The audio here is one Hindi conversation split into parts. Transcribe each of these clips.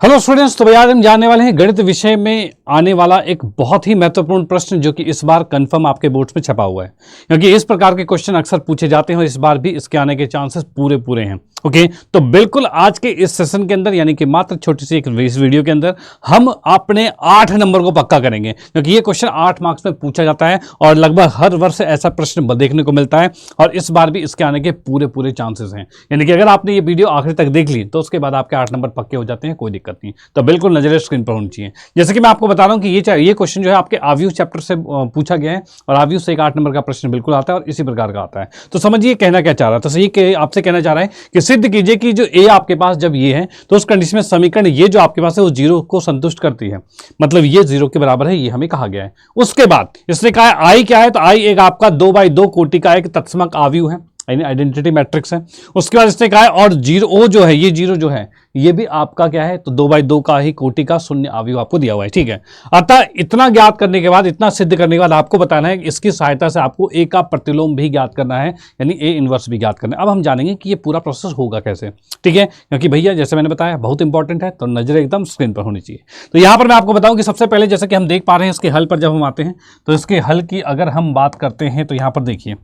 हेलो स्टूडेंट्स, तो आज हम जानने वाले हैं गणित विषय में आने वाला एक बहुत ही महत्वपूर्ण प्रश्न जो कि इस बार कंफर्म आपके बोर्ड्स में छपा हुआ है, क्योंकि इस प्रकार के क्वेश्चन अक्सर पूछे जाते हैं और इस बार भी इसके आने के चांसेस पूरे पूरे हैं। ओके, तो बिल्कुल आज के इस सेशन के अंदर यानी कि मात्र छोटी सी एक इस वीडियो के अंदर हम अपने 8 नंबर को पक्का करेंगे, क्योंकि ये क्वेश्चन 8 मार्क्स में पूछा जाता है और लगभग हर वर्ष ऐसा प्रश्न देखने को मिलता है और इस बार भी इसके आने के पूरे पूरे चांसेस हैं। यानी कि अगर आपने ये वीडियो आखिर तक देख ली तो उसके बाद आपके 8 नंबर पक्के हो जाते हैं, कोई दिक्कत नहीं। तो बिल्कुल नजर स्क्रीन पर होनी चाहिए। जैसे कि मैं आपको बता रहा हूं कि ये क्वेश्चन जो है आपके आव्यूह चैप्टर से पूछा गया है और आव्यूह से एक 8 नंबर का प्रश्न बिल्कुल आता है और इसी प्रकार का आता है। तो समझिए कहना क्या चाह रहा था। ये आपसे कहना चाह रहा है कि सिद्ध कीजिए कि जो ए आपके पास जब ये है तो उस कंडीशन में समीकरण ये जो आपके पास है वो जीरो को संतुष्ट करती है, मतलब ये जीरो के बराबर है, ये हमें कहा गया है। उसके बाद इसने कहा आई क्या है, तो आई एक आपका 2x2 कोटि का एक तत्समक आव्यूह है, आइडेंटिटी मैट्रिक्स है। उसके बाद इसने कहा है और जीरो ओ जो है, ये जीरो जो है ये भी आपका क्या है, तो 2x2 का ही कोटि का शून्य अवयव आपको दिया हुआ है। ठीक है, अतः इतना ज्ञात करने के बाद, इतना सिद्ध करने के बाद आपको बताना है कि इसकी सहायता से आपको ए का प्रतिलोम भी ज्ञात करना है, यानी ए इनवर्स भी ज्ञात करना है। अब हम जानेंगे कि ये पूरा प्रोसेस होगा कैसे। ठीक है, क्योंकि भैया जैसे मैंने बताया बहुत इंपॉर्टेंट है, तो नजर एकदम स्क्रीन पर होनी चाहिए। तो यहां पर मैं आपको बताऊं कि सबसे पहले जैसे कि हम देख पा रहे हैं इसके हल पर जब हम आते हैं तो इसके हल की अगर हम बात करते हैं तो यहां पर देखिए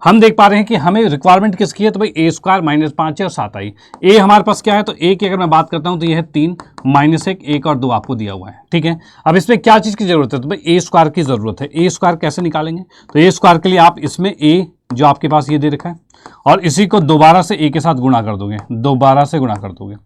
हम देख पा रहे हैं कि हमें रिक्वायरमेंट किसकी है, तो भाई ए स्क्वायर माइनस 5 है और 7 आई। ए हमारे पास क्या है, तो ए की अगर मैं बात करता हूं तो ये है 3 माइनस 1 और 2 आपको दिया हुआ है। ठीक है, अब इसमें क्या चीज़ की जरूरत है, तो भाई ए स्क्वायर की जरूरत है। ए स्क्वायर कैसे निकालेंगे, तो ए स्क्वायर के लिए आप इसमें ए जो आपके पास ये दे रखा है और इसी को दोबारा से ए के साथ गुणा कर दोगे, दोबारा से गुणा कर दोगे।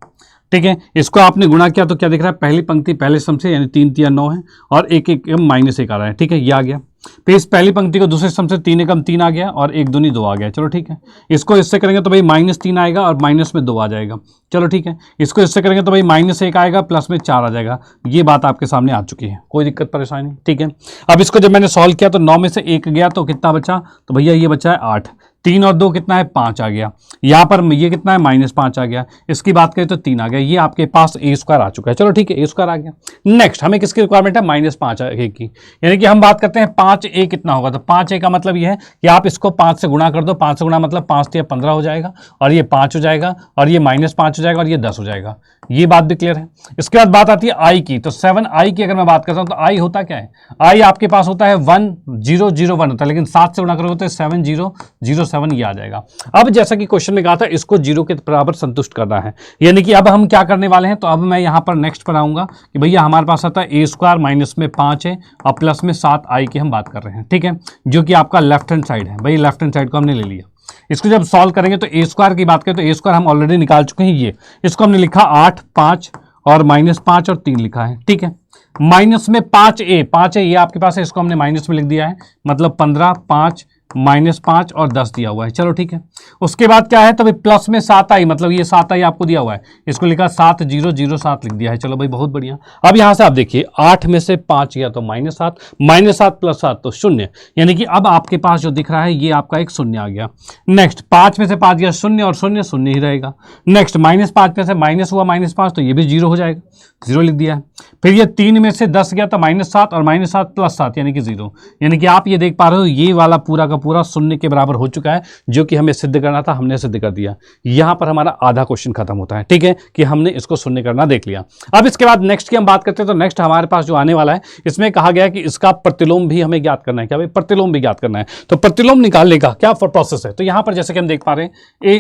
ठीक है, इसको आपने गुणा किया तो क्या दिख रहा है, पहली पंक्ति पहले सम से यानी 3 3 9 है और एक माइनस 1 आ रहा है। ठीक है, ये आ गया। फिर इस पहली पंक्ति को दूसरे सम से 3 एकम 3 आ गया और 1 दूनी 2 आ गया। चलो ठीक है, इसको इससे करेंगे तो भाई -3 आएगा और माइनस में 2 आ जाएगा। चलो ठीक है, इसको इससे करेंगे तो भाई -1 आएगा प्लस में 4 आ जाएगा। ये बात आपके सामने आ चुकी है, कोई दिक्कत परेशानी नहीं। ठीक है, अब इसको जब मैंने सॉल्व किया तो 9 में से 1 गया तो कितना बचा, तो भैया ये बचा है 8। 3 और 2 कितना है, 5 आ गया। यहाँ पर ये कितना है, -5 आ गया। इसकी बात करें तो 3 आ गया। ये आपके पास ए स्क्वायर आ चुका है। चलो ठीक है, ए स्क्वायर आ गया। नेक्स्ट हमें किसकी रिक्वायरमेंट है, -5 ए की, यानी कि हम बात करते हैं 5 ए कितना होगा, तो 5 ए का मतलब ये है कि आप इसको 5 से गुणा कर दो। 5 से गुणा मतलब 5 से 15 हो जाएगा और ये 5 हो जाएगा और ये -5 हो जाएगा और ये 10 हो जाएगा। ये बात भी क्लियर है। इसके बाद बात आती है आई की, तो 7 आई की अगर मैं बात करता हूँ तो आई होता क्या है, आई आपके पास होता है 1 0 0 1 होता है, लेकिन 7 से गुणा करोगे तो 7 0 0 7 ये आ जाएगा। अब जैसा कि क्वेश्चन में कहा था इसको 0 के बराबर संतुष्ट करना है, यानी कि अब हम क्या करने वाले हैं, तो अब मैं यहां पर नेक्स्ट पर आऊंगा कि भैया हमारे पास आता है ए स्क्वायर माइनस में 5 है और प्लस में 7 आई की हम बात कर रहे हैं। ठीक है, जो कि आपका लेफ्ट हैंड साइड है। भाई लेफ्ट हैंड साइड को हमने ले लिया। इसको जब सॉल्व करेंगे तो ए स्क्वायर की बात करें तो ए स्क्वायर हम ऑलरेडी निकाल चुके हैं। ये इसको हमने लिखा 8 5 और -5 और 3 लिखा है। ठीक है, माइनस में 5 ए ये आपके पास है, इसको हमने माइनस में लिख दिया है, मतलब 15 5 -5 और 10 दिया हुआ है। चलो ठीक है, उसके बाद क्या है, तो भाई प्लस में 7 आई, मतलब ये 7 आई आपको दिया हुआ है, इसको लिखा 7 0 0 7 लिख दिया है। चलो भाई बहुत बढ़िया। अब यहां से आप देखिए 8 में से 5 गया तो -7 -7 प्लस 7 तो 0, यानी कि अब आपके पास जो दिख रहा है ये आपका एक 0 आ गया। नेक्स्ट 5 में से 5 गया 0 और 0 0 ही रहेगा। नेक्स्ट -5 में से माइनस हुआ -5 तो ये भी 0 हो जाएगा, 0 लिख दिया है। फिर ये 3 में से 10 गया तो -7 और -7 प्लस 7 यानी कि 0, यानी कि आप ये देख पा रहे हो ये वाला पूरा का पूरा 0 के बराबर हो चुका है, जो कि हमें सिद्ध करना था, हमने सिद्ध कर दिया। यहां पर हमारा आधा क्वेश्चन खत्म होता है। ठीक है, कि हमने इसको 0 करना देख लिया। अब इसके बाद नेक्स्ट की हम बात करते हैं, तो नेक्स्ट हमारे पास जो आने वाला है इसमें कहा गया है कि इसका प्रतिलोम भी हमें ज्ञात करना है। क्या भाई, प्रतिलोम भी ज्ञात करना है। तो प्रतिलोम निकालने का क्या प्रोसेस है, तो यहां पर जैसे कि हम देख पा रहे हैं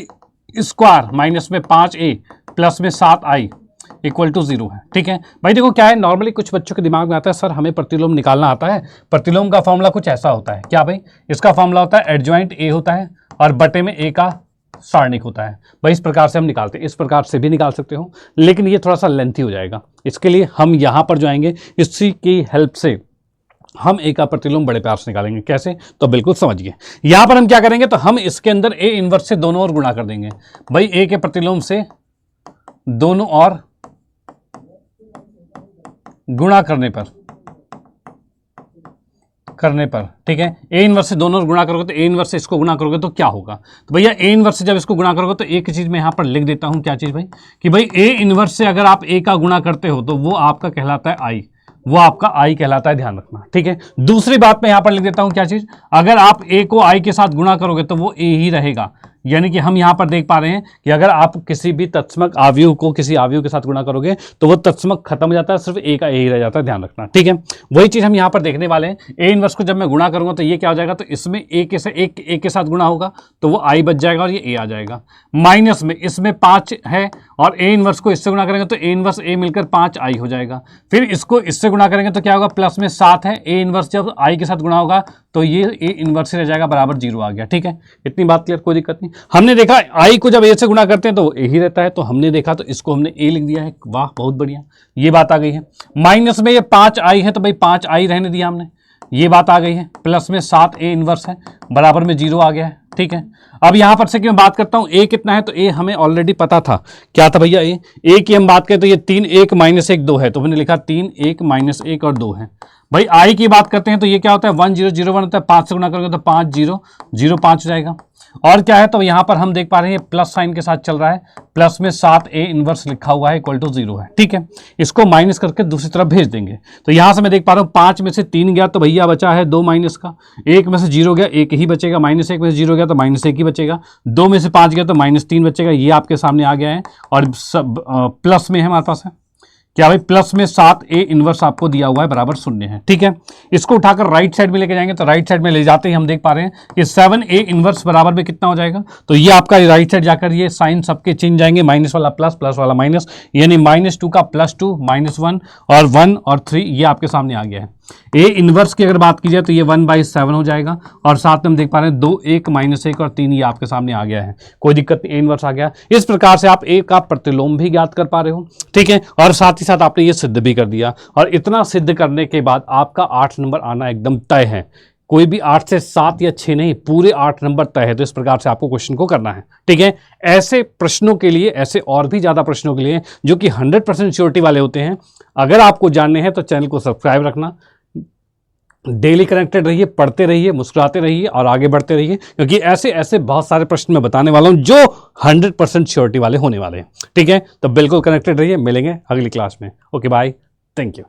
ए स्क्वायर माइनस में 5 ए प्लस में 7 आई इक्वल टू 0 है। ठीक है भाई, देखो क्या है, नॉर्मली कुछ बच्चों के दिमाग में आता है सर हमें प्रतिलोम निकालना आता है। प्रतिलोम का फॉर्मूला कुछ ऐसा होता है, क्या भाई, इसका फॉर्मूला होता है एडजॉइंट ए होता है और बटे में ए का सारणिक होता है। भाई इस प्रकार से हम निकालते हैं, इस प्रकार से भी निकाल सकते हो, लेकिन ये थोड़ा सा लेंथी हो जाएगा। इसके लिए हम यहां पर जो आएंगे इसी की हेल्प से हम ए का प्रतिलोम बड़े प्यार से निकालेंगे। कैसे, तो बिल्कुल समझिए। यहां पर हम क्या करेंगे, तो हम इसके अंदर ए इनवर्स से दोनों ओर गुणा कर देंगे। भाई ए के प्रतिलोम से दोनों ओर गुणा करने पर ठीक है, ए इनवर्स से दोनों गुणा करोगे तो ए इनवर्स से इसको गुणा करोगे तो क्या होगा, तो भैया ए इनवर्स से जब इसको गुणा करोगे तो एक चीज मैं यहां पर लिख देता हूं। क्या चीज भाई, कि भाई ए इनवर्स से अगर आप ए का गुणा करते हो तो वो आपका कहलाता है आई, वो आपका आई कहलाता है, ध्यान रखना। ठीक है, दूसरी बात मैं यहां पर लिख देता हूं, क्या चीज, अगर आप ए को आई के साथ गुणा करोगे तो वो ए ही रहेगा, यानी कि हम यहाँ पर देख पा रहे हैं कि अगर आप किसी भी तत्समक अवयव को किसी अवयव के साथ गुणा करोगे तो वो तत्समक खत्म हो जाता है, सिर्फ ए का ए ही रह जाता है, ध्यान रखना, ठीक है। वही चीज हम यहाँ पर देखने वाले हैं। ए इनवर्स को जब मैं गुणा करूंगा तो ये क्या हो जाएगा, तो इसमें ए के साथ गुणा होगा तो वो आई बच जाएगा और ये ए आ जाएगा। माइनस में इसमें 5 है और ए इनवर्स को इससे गुणा करेंगे तो ए इनवर्स ए मिलकर 5 आई हो जाएगा। फिर इसको इससे गुणा करेंगे तो क्या होगा, प्लस में 7 है, ए इनवर्स जब आई के साथ गुणा होगा तो ये ए इनवर्स रह जाएगा, बराबर 0 आ गया, ठीक है। इतनी बात क्लियर, कोई दिक्कत नहीं। हमने देखा आई को जब ए से गुणा करते हैं तो वो ए ही रहता है, तो हमने देखा तो इसको हमने ए लिख दिया है, वाह बहुत बढ़िया, ये बात आ गई है। माइनस में ये 5 आई है तो भाई 5 आई रहने दिया हमने, ये बात आ गई है। प्लस में 7 ए इनवर्स है, बराबर में 0 आ गया है, ठीक है। अब यहां पर से कि मैं बात करता हूं ए कितना है, तो ए हमें ऑलरेडी पता था, क्या था भैया, ए की हम बात करें तो ये 3 1 माइनस 1 2 है, तो हमने लिखा 3 1 माइनस 1 और 2 है। भाई आई की बात करते हैं तो ये क्या होता है 1 0 0 1 होता है, 5 से गुणा करोगे तो 5 0 0 5 हो जाएगा। और क्या है, तो यहां पर हम देख पा रहे हैं प्लस साइन के साथ चल रहा है, प्लस में 7 ए इनवर्स लिखा हुआ है इक्वल टू 0 है, ठीक है। इसको माइनस करके दूसरी तरफ भेज देंगे तो यहां से मैं देख पा रहा हूं 5 में से 3 गया तो भैया बचा है 2 माइनस का, 1 में से 0 गया 1 ही बचेगा, -1 में से 0 गया तो -1 ही बचेगा, 2 में से 5 गया तो -3 बचेगा, ये आपके सामने आ गया है। और सब प्लस में है हमारे पास है क्या भाई, प्लस में 7 ए इनवर्स आपको दिया हुआ है, बराबर 0 है, ठीक है। इसको उठाकर राइट साइड में लेके जाएंगे तो राइट साइड में ले जाते ही हम देख पा रहे हैं कि 7 ए इनवर्स बराबर में कितना हो जाएगा, तो ये आपका राइट साइड जाकर ये साइन सबके चेंज जाएंगे, माइनस वाला प्लस, प्लस वाला माइनस, यानी -2 का +2 -1 और 1 और 3 ये आपके सामने आ गया है। ए इनवर्स की अगर बात की जाए तो ये 1/7 हो जाएगा और साथ में हम देख पा रहे हैं 2 1 -1 और 3 ये आपके सामने आ गया है, कोई दिक्कत नहीं, ए इनवर्स आ गया। इस प्रकार से आप ए का प्रतिलोम भी ज्ञात कर पा रहे हो, ठीक है, और साथ ही साथ आपने ये सिद्ध भी कर दिया। और इतना सिद्ध करने के बाद आपका 8 नंबर आना एकदम तय है, कोई भी 8 से 7 या 6 नहीं, पूरे 8 नंबर तय है। तो इस प्रकार से आपको क्वेश्चन को करना है, ठीक है। ऐसे प्रश्नों के लिए, ऐसे और भी ज्यादा प्रश्नों के लिए जो कि 100% श्योरिटी वाले होते हैं, अगर आपको जानने हैं तो चैनल को सब्सक्राइब रखना, डेली कनेक्टेड रहिए, पढ़ते रहिए, मुस्कुराते रहिए और आगे बढ़ते रहिए, क्योंकि ऐसे ऐसे बहुत सारे प्रश्न मैं बताने वाला हूं जो 100% श्योरिटी वाले होने वाले हैं, ठीक है। तो बिल्कुल कनेक्टेड रहिए, मिलेंगे अगली क्लास में। Okay bye, thank you.